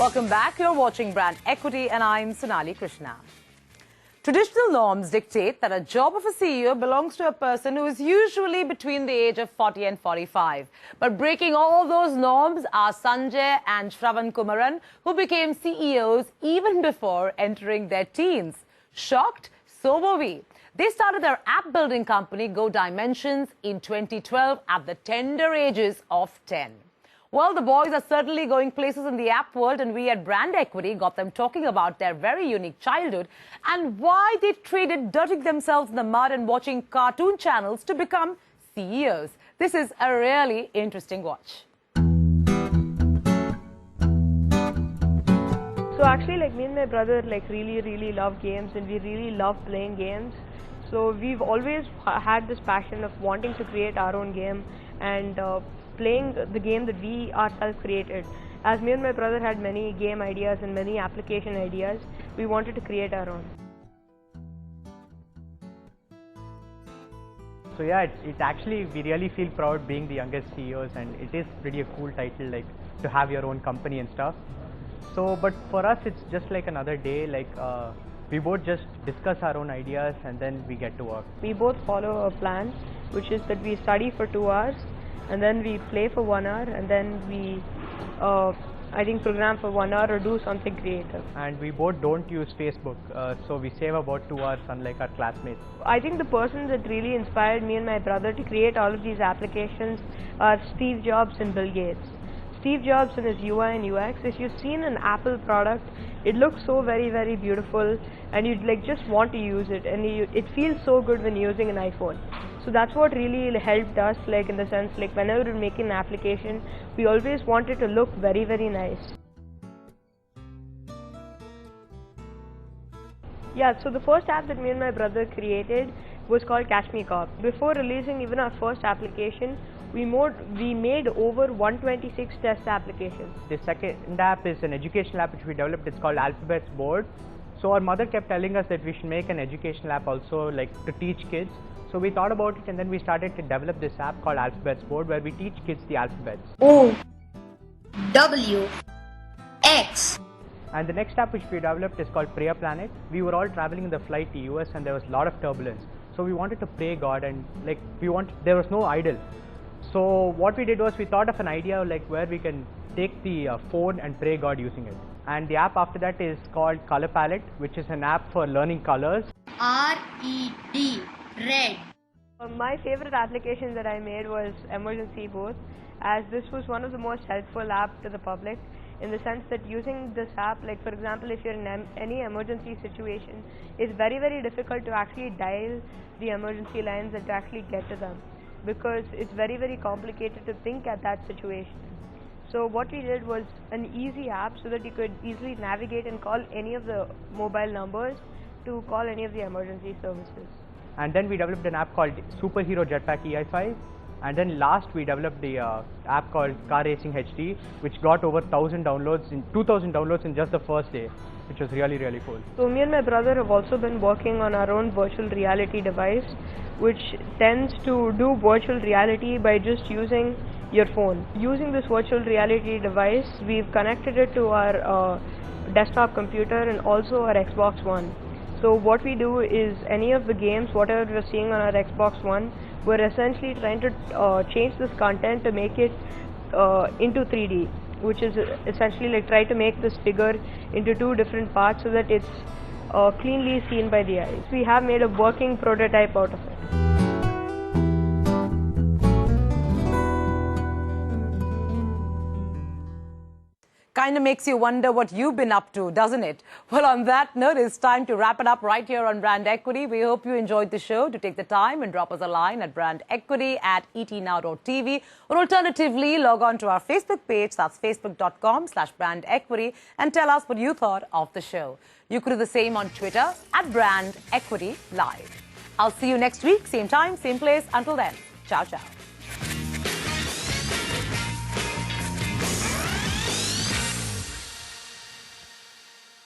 Welcome back. You're watching Brand Equity and I'm Sonali Krishna. Traditional norms dictate that a job of a CEO belongs to a person who is usually between the age of 40 and 45. But breaking all those norms are Sanjay and Shravan Kumaran, who became CEOs even before entering their teens. Shocked? So were we. They started their app-building company, Go Dimensions, in 2012 at the tender ages of 10. Well, the boys are certainly going places in the app world, and we at Brand Equity got them talking about their very unique childhood and why they traded dirtying themselves in the mud and watching cartoon channels to become CEOs. This is a really interesting watch. So actually, me and my brother really love games, and we really love playing games. So we've always had this passion of wanting to create our own game and playing the game that we ourselves created. As me and my brother had many game ideas and many application ideas, we wanted to create our own. So yeah, it actually, we really feel proud being the youngest CEOs, and it is pretty a cool title, to have your own company and stuff. So, but for us, it's just like another day, we both just discuss our own ideas and then we get to work. We both follow a plan, which is that we study for 2 hours and then we play for 1 hour and then we, program for 1 hour or do something creative. And we both don't use Facebook, so we save about 2 hours, unlike our classmates. I think the person that really inspired me and my brother to create all of these applications are Steve Jobs and Bill Gates. Steve Jobs and his UI and UX, if you've seen an Apple product, it looks so very beautiful and you'd just want to use it, and it feels so good when using an iPhone. So that's what really helped us, in the sense, whenever we're making an application, we always want it to look very nice. Yeah, so the first app that me and my brother created was called Catch Me Cop. Before releasing even our first application, we made over 126 test applications. The second app is an educational app which we developed. It's called Alphabets Board. So our mother kept telling us that we should make an educational app also, to teach kids. So we thought about it and then we started to develop this app called Alphabets Board, where we teach kids the alphabets. O, W, X. And the next app which we developed is called Prayer Planet. We were all traveling in the flight to US and there was a lot of turbulence. So we wanted to pray God, and there was no idol. So what we did was we thought of an idea where we can take the phone and pray God using it. And the app after that is called Color Palette, which is an app for learning colors. R-E-D, red. My favorite application that I made was Emergency Booth, as this was one of the most helpful apps to the public, in the sense that using this app, for example, if you're in any emergency situation, it's very difficult to actually dial the emergency lines and to actually get to them, because it's very complicated to think at that situation. So what we did was an easy app so that you could easily navigate and call any of the mobile numbers to call any of the emergency services. And then we developed an app called Superhero Jetpack EI5. And then last we developed the app called Car Racing HD, which got over 2,000 downloads in just the first day, which was really cool. So me and my brother have also been working on our own virtual reality device, which tends to do virtual reality by just using your phone. Using this virtual reality device, we've connected it to our desktop computer and also our Xbox One. So what we do is any of the games, whatever we're seeing on our Xbox One, we're essentially trying to change this content to make it into 3D, which is essentially try to make this figure into 2 different parts so that it's cleanly seen by the eyes. We have made a working prototype out of it. Kind of makes you wonder what you've been up to, doesn't it? Well, on that note, it's time to wrap it up right here on Brand Equity. We hope you enjoyed the show. To take the time and drop us a line at brandequity@etnow.tv, or alternatively, log on to our Facebook page, that's facebook.com/Brand Equity, and tell us what you thought of the show. You could do the same on Twitter @Brand Equity Live. I'll see you next week, same time, same place. Until then, ciao.